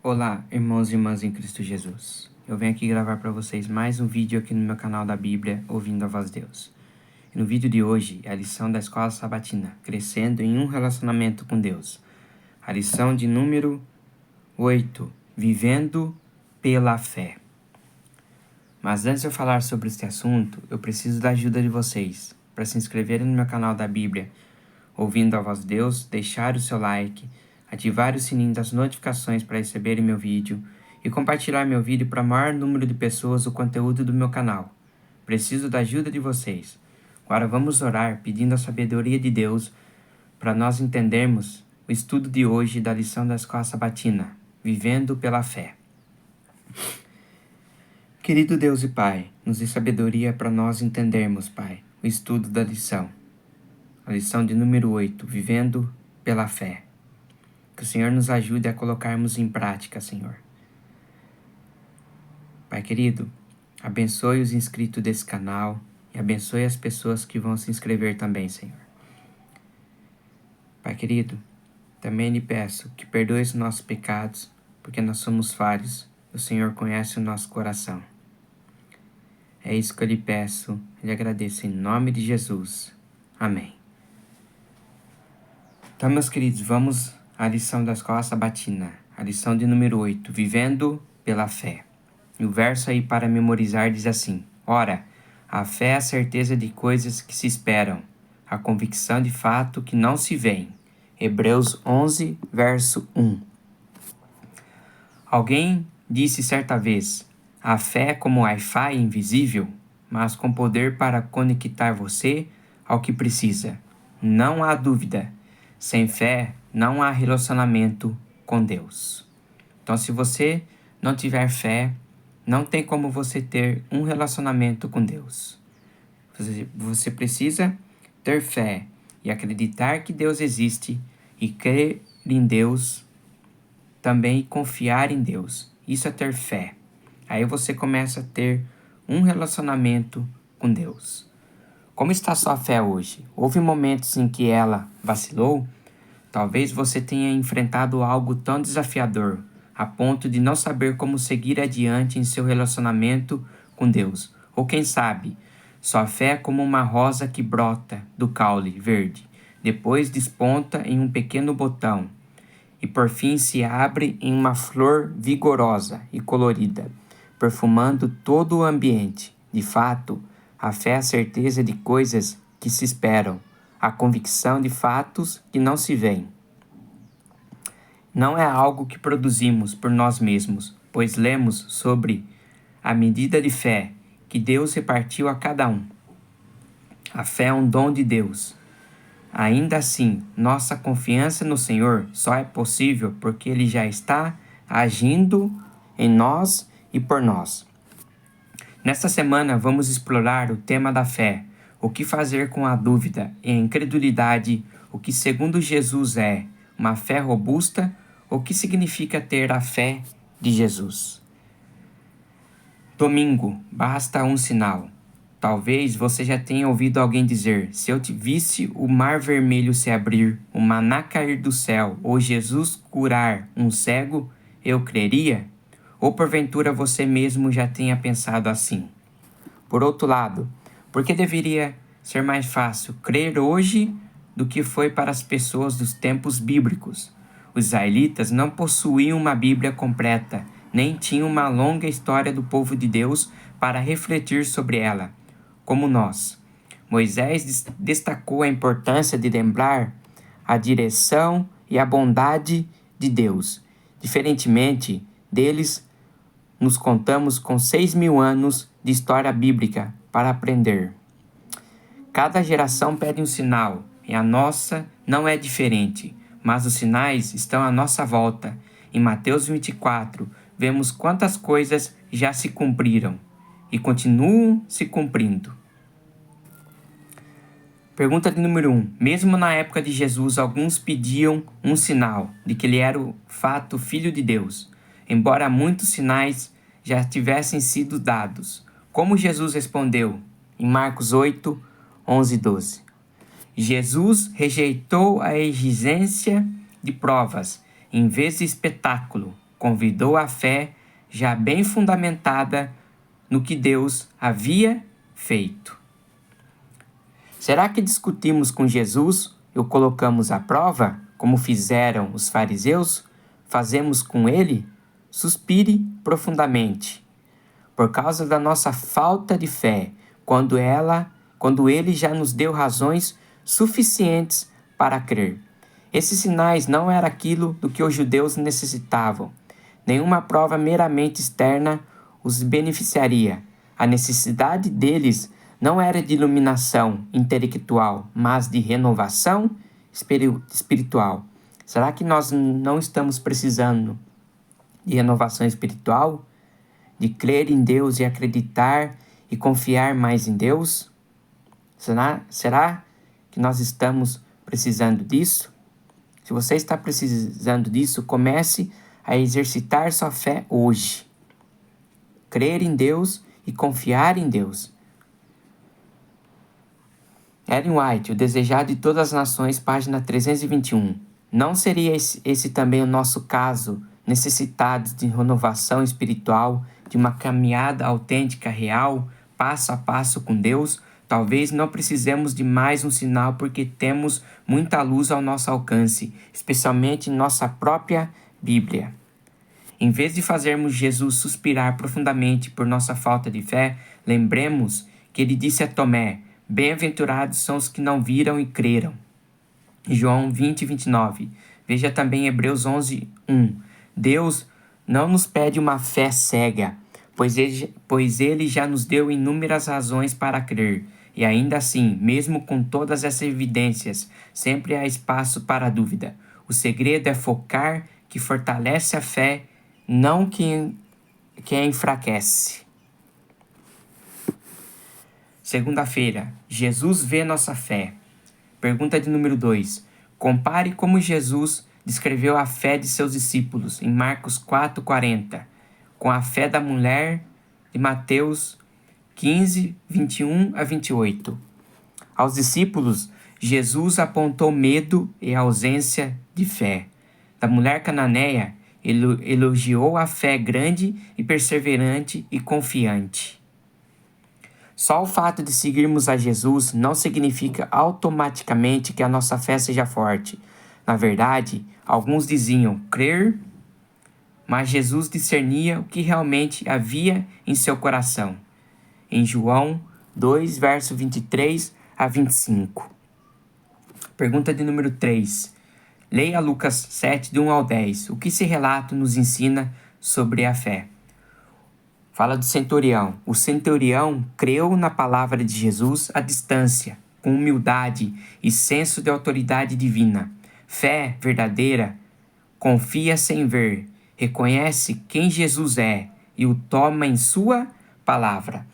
Olá, irmãos e irmãs em Cristo Jesus. Eu venho aqui gravar para vocês mais um vídeo aqui no meu canal da Bíblia, Ouvindo a Voz de Deus. E no vídeo de hoje é a lição da Escola Sabatina, Crescendo em um Relacionamento com Deus. A lição de número 8, Vivendo pela Fé. Mas antes de eu falar sobre este assunto, eu preciso da ajuda de vocês para se inscreverem no meu canal da Bíblia, Ouvindo a Voz de Deus, deixar o seu like, ativar o sininho das notificações para receberem meu vídeo e compartilhar meu vídeo para o maior número de pessoas o conteúdo do meu canal. Preciso da ajuda de vocês. Agora vamos orar pedindo a sabedoria de Deus para nós entendermos o estudo de hoje da lição da Escola Sabatina, Vivendo pela Fé. Querido Deus e Pai, nos dê sabedoria para nós entendermos, Pai, o estudo da lição. A lição de número 8, Vivendo pela Fé. Que o Senhor nos ajude a colocarmos em prática, Senhor. Pai querido, abençoe os inscritos desse canal e abençoe as pessoas que vão se inscrever também, Senhor. Pai querido, também lhe peço que perdoe os nossos pecados, porque nós somos falhos, o Senhor conhece o nosso coração. É isso que eu lhe peço e lhe agradeço em nome de Jesus. Amém. Então, meus queridos, vamos à lição da Escola Sabatina, a lição de número 8, Vivendo pela Fé. E o verso aí para memorizar diz assim: Ora, a fé é a certeza de coisas que se esperam, a convicção de fato que não se veem. Hebreus 11, verso 1. Alguém disse certa vez: a fé é como Wi-Fi invisível, mas com poder para conectar você ao que precisa. Não há dúvida. Sem fé, não há relacionamento com Deus. Então, se você não tiver fé, não tem como você ter um relacionamento com Deus. Você precisa ter fé e acreditar que Deus existe e crer em Deus, também confiar em Deus. Isso é ter fé. Aí você começa a ter um relacionamento com Deus. Como está a sua fé hoje? Houve momentos em que ela vacilou? Talvez você tenha enfrentado algo tão desafiador, a ponto de não saber como seguir adiante em seu relacionamento com Deus. Ou quem sabe, sua fé é como uma rosa que brota do caule verde, depois desponta em um pequeno botão, e por fim se abre em uma flor vigorosa e colorida, perfumando todo o ambiente. De fato, a fé é a certeza de coisas que se esperam, a convicção de fatos que não se veem. Não é algo que produzimos por nós mesmos, pois lemos sobre a medida de fé que Deus repartiu a cada um. A fé é um dom de Deus. Ainda assim, nossa confiança no Senhor só é possível porque Ele já está agindo em nós e por nós. Nesta semana, vamos explorar o tema da fé, o que fazer com a dúvida e a incredulidade, o que segundo Jesus é uma fé robusta, o que significa ter a fé de Jesus. Domingo, basta um sinal. Talvez você já tenha ouvido alguém dizer: se eu te visse o mar vermelho se abrir, o maná cair do céu, ou Jesus curar um cego, eu creria? Ou porventura você mesmo já tenha pensado assim? Por outro lado, por que deveria ser mais fácil crer hoje do que foi para as pessoas dos tempos bíblicos? Os israelitas não possuíam uma Bíblia completa, nem tinham uma longa história do povo de Deus para refletir sobre ela, como nós. Moisés destacou a importância de lembrar a direção e a bondade de Deus. Diferentemente deles, nos contamos com 6.000 anos de história bíblica para aprender. Cada geração pede um sinal, e a nossa não é diferente, mas os sinais estão à nossa volta. Em Mateus 24, vemos quantas coisas já se cumpriram e continuam se cumprindo. Pergunta de número 1. Mesmo na época de Jesus, alguns pediam um sinal de que ele era o fato Filho de Deus, embora muitos sinais já tivessem sido dados. Como Jesus respondeu? Em Marcos 8, 11 e 12. Jesus rejeitou a exigência de provas em vez de espetáculo. convidou a fé já bem fundamentada no que Deus havia feito. Será que discutimos com Jesus e o colocamos à prova, como fizeram os fariseus? Fazemos com ele? Suspire profundamente. Por causa da nossa falta de fé, quando ele já nos deu razões suficientes para crer. Esses sinais não eram aquilo do que os judeus necessitavam. Nenhuma prova meramente externa os beneficiaria. A necessidade deles não era de iluminação intelectual, mas de renovação espiritual. Será que nós não estamos precisando de renovação espiritual? De crer em Deus e acreditar e confiar mais em Deus? Será que nós estamos precisando disso? Se você está precisando disso, comece a exercitar sua fé hoje. Crer em Deus e confiar em Deus. Ellen White, O Desejado de Todas as Nações, página 321. Não seria esse também o nosso caso, necessitados de renovação espiritual, de uma caminhada autêntica, real, passo a passo com Deus? Talvez não precisemos de mais um sinal porque temos muita luz ao nosso alcance, especialmente em nossa própria Bíblia. Em vez de fazermos Jesus suspirar profundamente por nossa falta de fé, lembremos que ele disse a Tomé: bem-aventurados são os que não viram e creram. João 20, 29. Veja também Hebreus 11, 1. Deus não nos pede uma fé cega, pois ele já nos deu inúmeras razões para crer. E ainda assim, mesmo com todas essas evidências, sempre há espaço para a dúvida. O segredo é focar que fortalece a fé, não que a enfraquece. Segunda-feira, Jesus vê nossa fé. Pergunta de número 2. Compare como Jesus descreveu a fé de seus discípulos em Marcos 4,40, com a fé da mulher de Mateus 15, 21 a 28. Aos discípulos, Jesus apontou medo e ausência de fé. Da mulher cananeia, ele elogiou a fé grande e perseverante e confiante. Só o fato de seguirmos a Jesus não significa automaticamente que a nossa fé seja forte. Na verdade, alguns diziam crer, mas Jesus discernia o que realmente havia em seu coração. Em João 2, verso 23 a 25. Pergunta de número 3. Leia Lucas 7, de 1 ao 10. O que esse relato nos ensina sobre a fé? Fala do centurião. O centurião creu na palavra de Jesus à distância, com humildade e senso de autoridade divina. Fé verdadeira confia sem ver, reconhece quem Jesus é e o toma em sua palavra.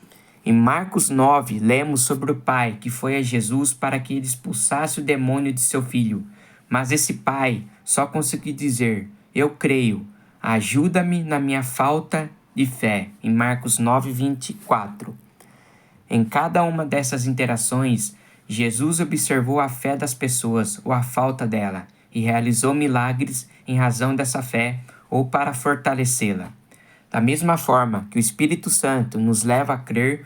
Em Marcos 9, lemos sobre o pai que foi a Jesus para que ele expulsasse o demônio de seu filho. Mas esse pai só conseguiu dizer: eu creio, ajuda-me na minha falta de fé. Em Marcos 9, 24. Em cada uma dessas interações, Jesus observou a fé das pessoas ou a falta dela e realizou milagres em razão dessa fé ou para fortalecê-la. Da mesma forma que o Espírito Santo nos leva a crer,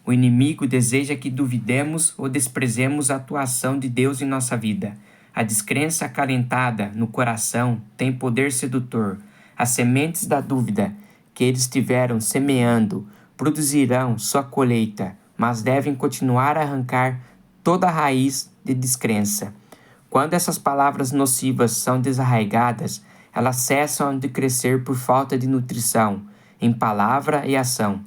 o inimigo deseja que duvidemos ou desprezemos a atuação de Deus em nossa vida. A descrença acalentada no coração tem poder sedutor. As sementes da dúvida que eles estiveram semeando produzirão sua colheita, mas devem continuar a arrancar toda a raiz de descrença. Quando essas palavras nocivas são desarraigadas, elas cessam de crescer por falta de nutrição, em palavra e ação.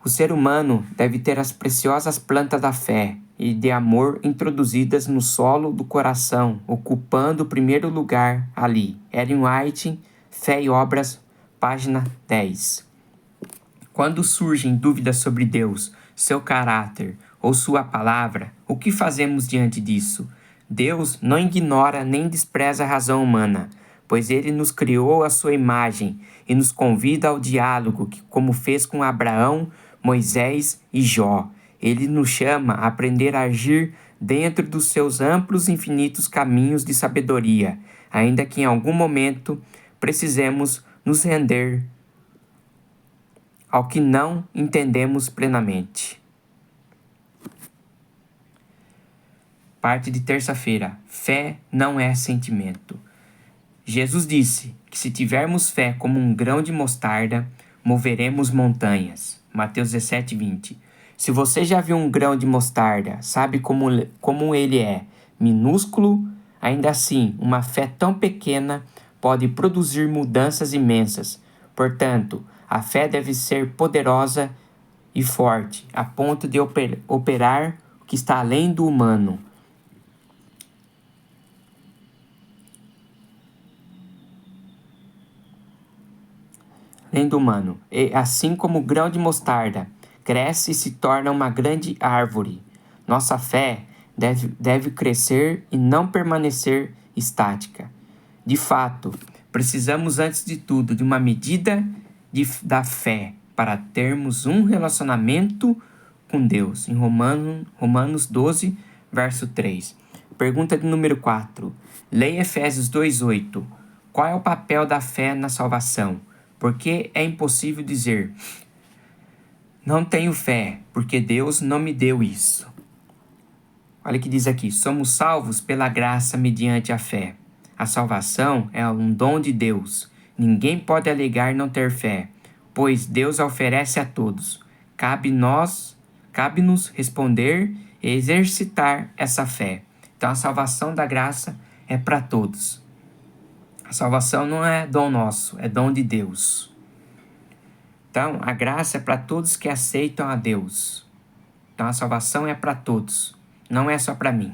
O ser humano deve ter as preciosas plantas da fé e de amor introduzidas no solo do coração, ocupando o primeiro lugar ali. Ellen White, Fé e Obras, página 10. Quando surgem dúvidas sobre Deus, seu caráter ou sua palavra, o que fazemos diante disso? Deus não ignora nem despreza a razão humana, pois ele nos criou à sua imagem e nos convida ao diálogo, como fez com Abraão, Moisés e Jó. Ele nos chama a aprender a agir dentro dos seus amplos e infinitos caminhos de sabedoria, ainda que em algum momento precisemos nos render ao que não entendemos plenamente. Parte de terça-feira. Fé não é sentimento. Jesus disse que se tivermos fé como um grão de mostarda, moveremos montanhas. Mateus 17, 20. Se você já viu um grão de mostarda, sabe como ele é minúsculo, ainda assim, uma fé tão pequena pode produzir mudanças imensas. Portanto, a fé deve ser poderosa e forte, a ponto de operar o que está além do humano. E assim como o grão de mostarda cresce e se torna uma grande árvore, nossa fé deve crescer e não permanecer estática. De fato, precisamos antes de tudo de uma medida da fé para termos um relacionamento com Deus. Em Romanos 12, verso 3. Pergunta de número 4. Leia Efésios 2:8. Qual é o papel da fé na salvação? Porque é impossível dizer, não tenho fé, porque Deus não me deu isso. Olha o que diz aqui, somos salvos pela graça mediante a fé. A salvação é um dom de Deus. Ninguém pode alegar não ter fé, pois Deus a oferece a todos. Cabe-nos responder e exercitar essa fé. Então a salvação da graça é para todos. A salvação não é dom nosso, é dom de Deus. Então, a graça é para todos que aceitam a Deus. Então, a salvação é para todos, não é só para mim.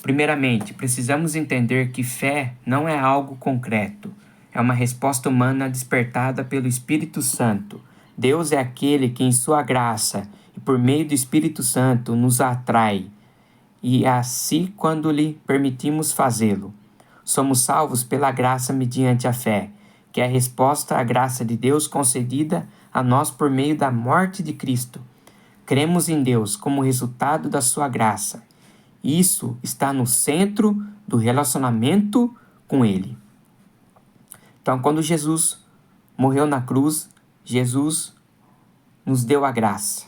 Primeiramente, precisamos entender que fé não é algo concreto. É uma resposta humana despertada pelo Espírito Santo. Deus é aquele que, em sua graça e por meio do Espírito Santo, nos atrai. E é assim quando lhe permitimos fazê-lo. Somos salvos pela graça mediante a fé, que é a resposta à graça de Deus concedida a nós por meio da morte de Cristo. Cremos em Deus como resultado da sua graça. Isso está no centro do relacionamento com Ele. Então, quando Jesus morreu na cruz, Jesus nos deu a graça.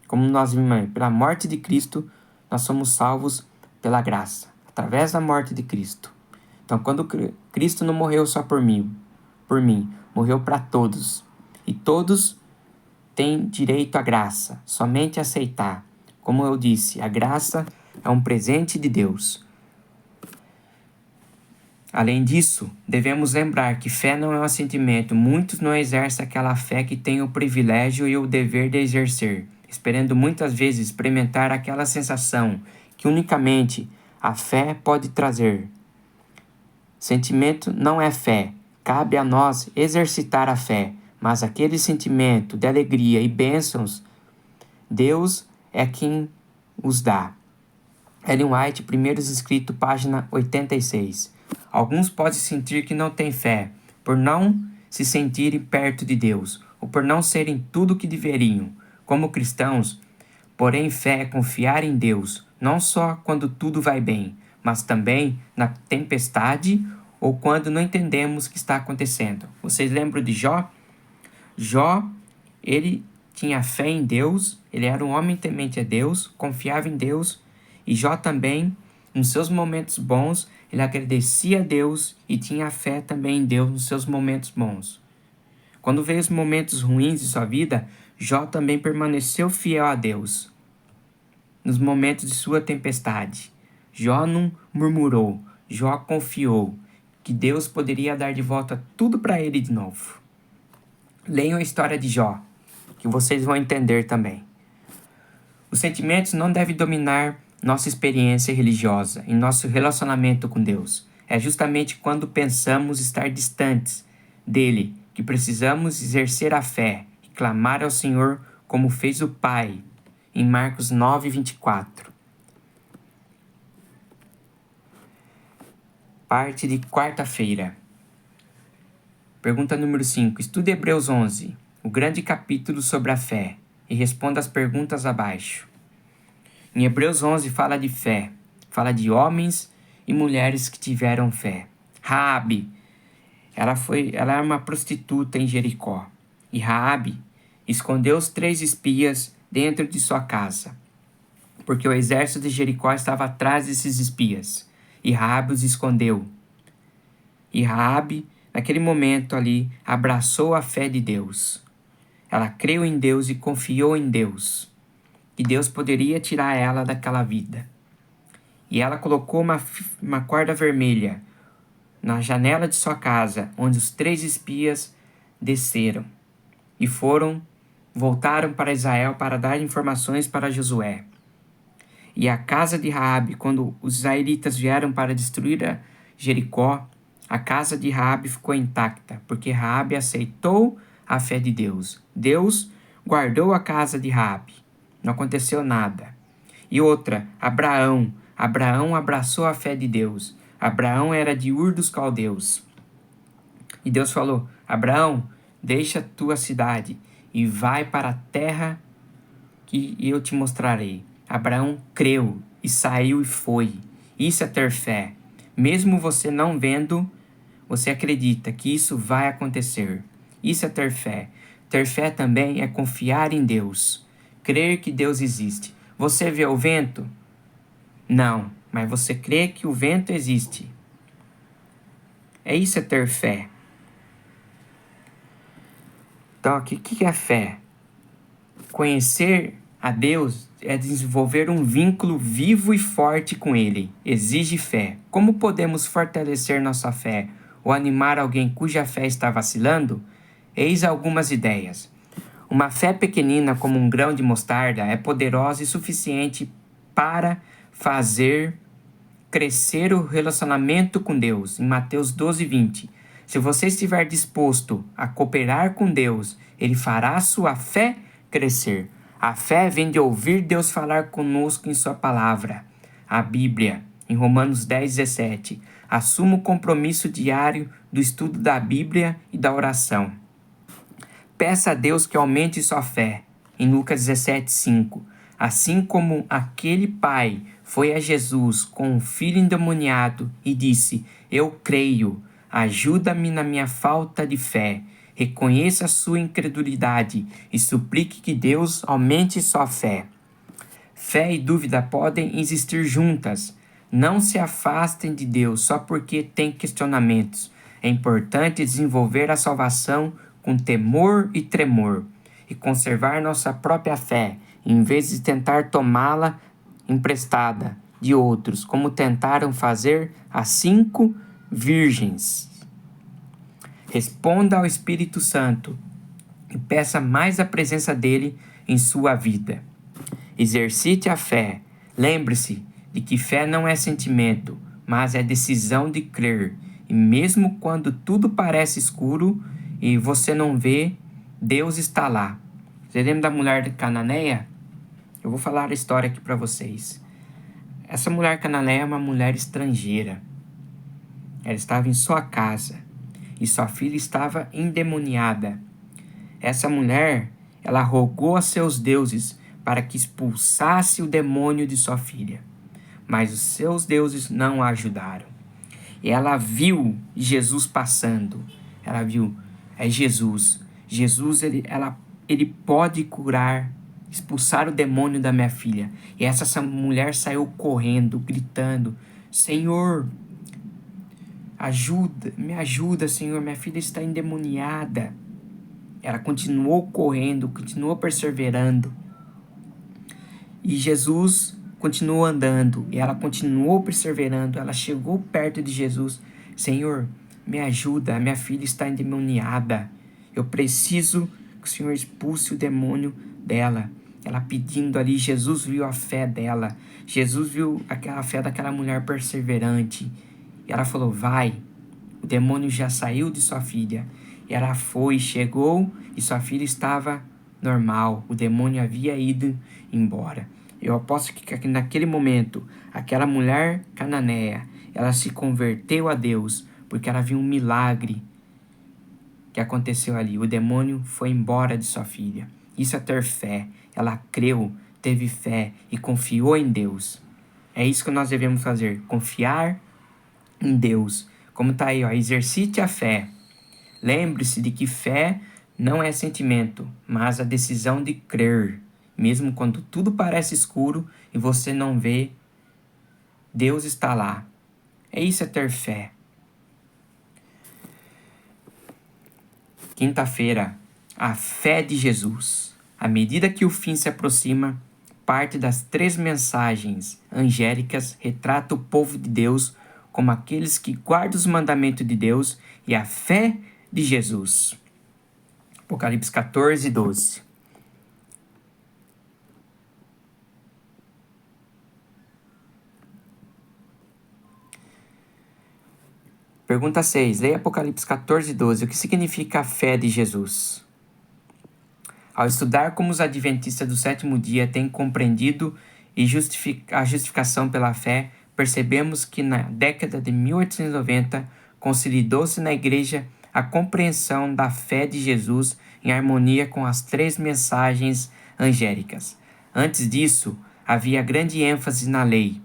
Como nós vimos, pela morte de Cristo, nós somos salvos pela graça, através da morte de Cristo. Então, quando Cristo não morreu só por mim, morreu para todos. E todos têm direito à graça, somente aceitar. Como eu disse, a graça é um presente de Deus. Além disso, devemos lembrar que fé não é um sentimento. Muitos não exercem aquela fé que têm o privilégio e o dever de exercer, esperando muitas vezes experimentar aquela sensação que unicamente a fé pode trazer. Sentimento não é fé. Cabe a nós exercitar a fé, mas aquele sentimento de alegria e bênçãos, Deus é quem os dá. Ellen White, Primeiros Escritos, página 86. Alguns podem sentir que não têm fé, por não se sentirem perto de Deus, ou por não serem tudo o que deveriam. Como cristãos, porém, fé é confiar em Deus, não só quando tudo vai bem, mas também na tempestade ou quando não entendemos o que está acontecendo. Vocês lembram de Jó? Jó, ele tinha fé em Deus, ele era um homem temente a Deus, confiava em Deus, e Jó também, nos seus momentos bons, ele agradecia a Deus e tinha fé também em Deus nos seus momentos bons. Quando veio os momentos ruins de sua vida, Jó também permaneceu fiel a Deus. Nos momentos de sua tempestade, Jó não murmurou, Jó confiou que Deus poderia dar de volta tudo para ele de novo. Leiam a história de Jó, que vocês vão entender também. Os sentimentos não devem dominar nossa experiência religiosa e nosso relacionamento com Deus. É justamente quando pensamos estar distantes dele que precisamos exercer a fé e clamar ao Senhor como fez o Pai, em Marcos 9, 24. Parte de quarta-feira. Pergunta número 5. Estude Hebreus 11, o grande capítulo sobre a fé, e responda as perguntas abaixo. Em Hebreus 11 fala de fé, fala de homens e mulheres que tiveram fé. Raabe, ela era uma prostituta em Jericó. E Raabe escondeu os 3 espias dentro de sua casa, porque o exército de Jericó estava atrás desses espias. E Raabe os escondeu. E Raabe, naquele momento ali, abraçou a fé de Deus. Ela creu em Deus e confiou em Deus, que Deus poderia tirar ela daquela vida. E ela colocou uma corda vermelha na janela de sua casa, onde os 3 espias desceram e voltaram para Israel para dar informações para Josué. E a casa de Raabe, quando os israelitas vieram para destruir a Jericó, a casa de Raabe ficou intacta, porque Raabe aceitou a fé de Deus. Deus guardou a casa de Raabe. Não aconteceu nada. E outra, Abraão. Abraão abraçou a fé de Deus. Abraão era de Ur dos Caldeus. E Deus falou: Abraão, deixa a tua cidade e vai para a terra que eu te mostrarei. Abraão creu e saiu e foi. Isso é ter fé. Mesmo você não vendo, você acredita que isso vai acontecer. Isso é ter fé. Ter fé também é confiar em Deus. Crer que Deus existe. Você vê o vento? Não, mas você crê que o vento existe. Isso é ter fé. Então, o que é fé? Conhecer a Deus é desenvolver um vínculo vivo e forte com Ele. Exige fé. Como podemos fortalecer nossa fé ou animar alguém cuja fé está vacilando? Eis algumas ideias. Uma fé pequenina como um grão de mostarda é poderosa e suficiente para fazer crescer o relacionamento com Deus. Em Mateus 12:20. Se você estiver disposto a cooperar com Deus, Ele fará a sua fé crescer. A fé vem de ouvir Deus falar conosco em sua palavra. A Bíblia, em Romanos 10:17. Assuma o compromisso diário do estudo da Bíblia e da oração. Peça a Deus que aumente sua fé. Em Lucas 17:5. Assim como aquele pai foi a Jesus com um filho endemoniado e disse: Eu creio, ajuda-me na minha falta de fé. Reconheça a sua incredulidade e suplique que Deus aumente sua fé. Fé e dúvida podem existir juntas. Não se afastem de Deus só porque têm questionamentos. É importante desenvolver a salvação com temor e tremor e conservar nossa própria fé, em vez de tentar tomá-la emprestada de outros, como tentaram fazer as 5 virgens. Responda ao Espírito Santo e peça mais a presença dele em sua vida. Exercite a fé. Lembre-se de que fé não é sentimento, mas é decisão de crer. E mesmo quando tudo parece escuro e você não vê, Deus está lá. Você lembra da mulher cananeia? Eu vou falar a história aqui para vocês. Essa mulher cananeia é uma mulher estrangeira. Ela estava em sua casa e sua filha estava endemoniada. Essa mulher, ela rogou a seus deuses para que expulsasse o demônio de sua filha. Mas os seus deuses não a ajudaram. E ela viu Jesus passando. Ela viu, é Jesus. Jesus, ele pode curar, expulsar o demônio da minha filha. E essa mulher saiu correndo, gritando: Senhor, me ajuda, Senhor, minha filha está endemoniada. Ela continuou correndo, continuou perseverando. E Jesus continuou andando, e ela continuou perseverando. Ela chegou perto de Jesus: Senhor, me ajuda, minha filha está endemoniada. Eu preciso que o Senhor expulse o demônio dela. Ela pedindo ali, Jesus viu a fé dela. Jesus viu aquela fé daquela mulher perseverante. E ela falou: vai, o demônio já saiu de sua filha. E ela foi, chegou e sua filha estava normal. O demônio havia ido embora. Eu aposto que naquele momento, aquela mulher cananeia, ela se converteu a Deus, porque ela viu um milagre que aconteceu ali. O demônio foi embora de sua filha. Isso é ter fé. Ela creu, teve fé e confiou em Deus. É isso que nós devemos fazer, confiar em Deus. Como está aí, ó, exercite a fé. Lembre-se de que fé não é sentimento, mas a decisão de crer. Mesmo quando tudo parece escuro e você não vê, Deus está lá. Isso é ter fé. Quinta-feira, a fé de Jesus. À medida que o fim se aproxima, parte das 3 mensagens angélicas retrata o povo de Deus como aqueles que guardam os mandamentos de Deus e a fé de Jesus. Apocalipse 14, 12. Pergunta 6. Leia Apocalipse 14, 12. O que significa a fé de Jesus? Ao estudar como os adventistas do sétimo dia têm compreendido a justificação pela fé, percebemos que na década de 1890 consolidou-se na Igreja a compreensão da fé de Jesus em harmonia com as 3 mensagens angélicas. Antes disso, havia grande ênfase na lei,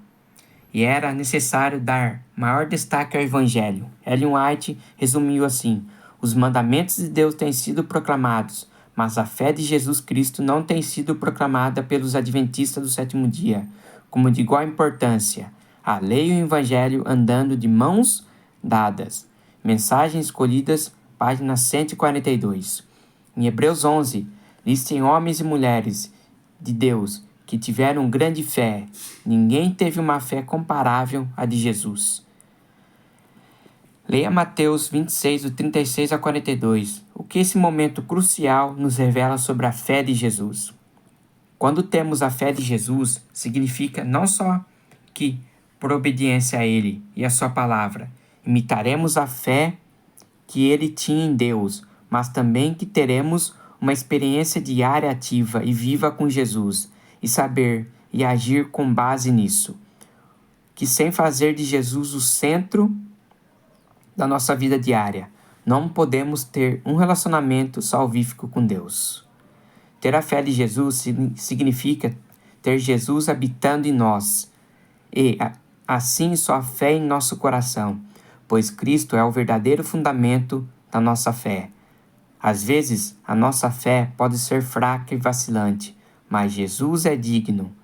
e era necessário dar maior destaque ao Evangelho. Ellen White resumiu assim: os mandamentos de Deus têm sido proclamados, mas a fé de Jesus Cristo não tem sido proclamada pelos adventistas do sétimo dia, como de igual importância. A lei e o Evangelho andando de mãos dadas. Mensagens escolhidas, página 142. Em Hebreus 11, listem homens e mulheres de Deus que tiveram grande fé. Ninguém teve uma fé comparável à de Jesus. Leia Mateus 26, do 36 a 42. O que esse momento crucial nos revela sobre a fé de Jesus? Quando temos a fé de Jesus, significa não só que, por obediência a Ele e a sua palavra, imitaremos a fé que Ele tinha em Deus, mas também que teremos uma experiência diária ativa e viva com Jesus, e saber e agir com base nisso. Que sem fazer de Jesus o centro da nossa vida diária, não podemos ter um relacionamento salvífico com Deus. Ter a fé de Jesus significa ter Jesus habitando em nós e, assim, sua fé em nosso coração, pois Cristo é o verdadeiro fundamento da nossa fé. Às vezes, a nossa fé pode ser fraca e vacilante, mas Jesus é digno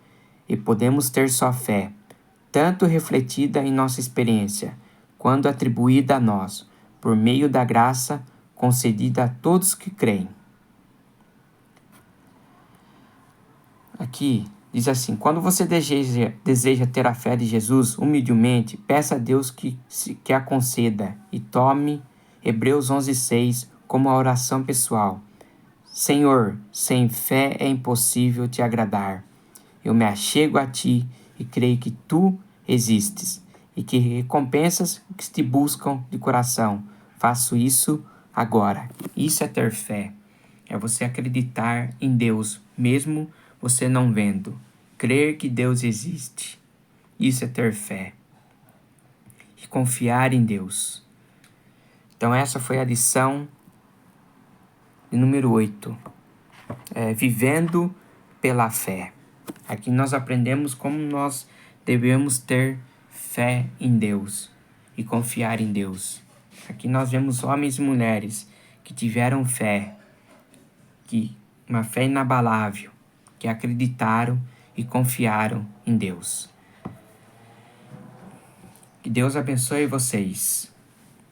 e podemos ter sua fé, tanto refletida em nossa experiência, quanto atribuída a nós, por meio da graça concedida a todos que creem. Aqui diz assim: quando você deseja ter a fé de Jesus, humildemente, peça a Deus que a conceda e tome Hebreus 11:6 como a oração pessoal. Senhor, sem fé é impossível te agradar. Eu me achego a ti e creio que tu existes e que recompensas os que te buscam de coração. Faço isso agora. Isso é ter fé. É você acreditar em Deus, mesmo você não vendo. Crer que Deus existe. Isso é ter fé. E confiar em Deus. Então essa foi a lição de número 8. Vivendo pela fé. Aqui nós aprendemos como nós devemos ter fé em Deus e confiar em Deus. Aqui nós vemos homens e mulheres que tiveram fé, uma fé inabalável, que acreditaram e confiaram em Deus. Que Deus abençoe vocês.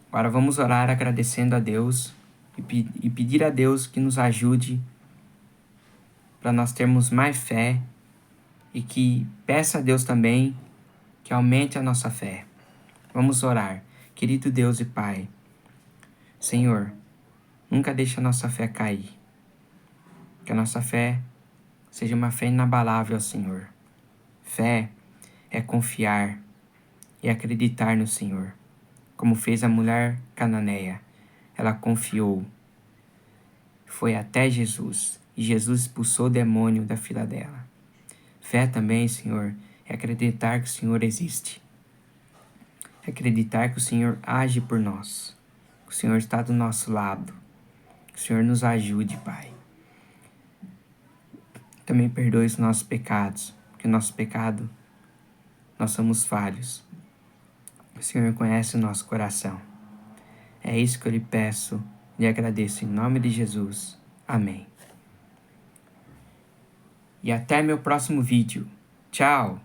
Agora vamos orar agradecendo a Deus e pedir a Deus que nos ajude para nós termos mais fé e que peça a Deus também que aumente a nossa fé. Vamos orar. Querido Deus e Pai, Senhor, nunca deixe a nossa fé cair. Que a nossa fé seja uma fé inabalável, Senhor. Fé é confiar e acreditar no Senhor, como fez a mulher cananeia. Ela confiou, foi até Jesus, e Jesus expulsou o demônio da filha dela. Fé também, Senhor, é acreditar que o Senhor existe. É acreditar que o Senhor age por nós, que o Senhor está do nosso lado, que o Senhor nos ajude, Pai. Também perdoe os nossos pecados, porque o nosso pecado, nós somos falhos. O Senhor conhece o nosso coração. É isso que eu lhe peço e agradeço em nome de Jesus. Amém. E até meu próximo vídeo. Tchau!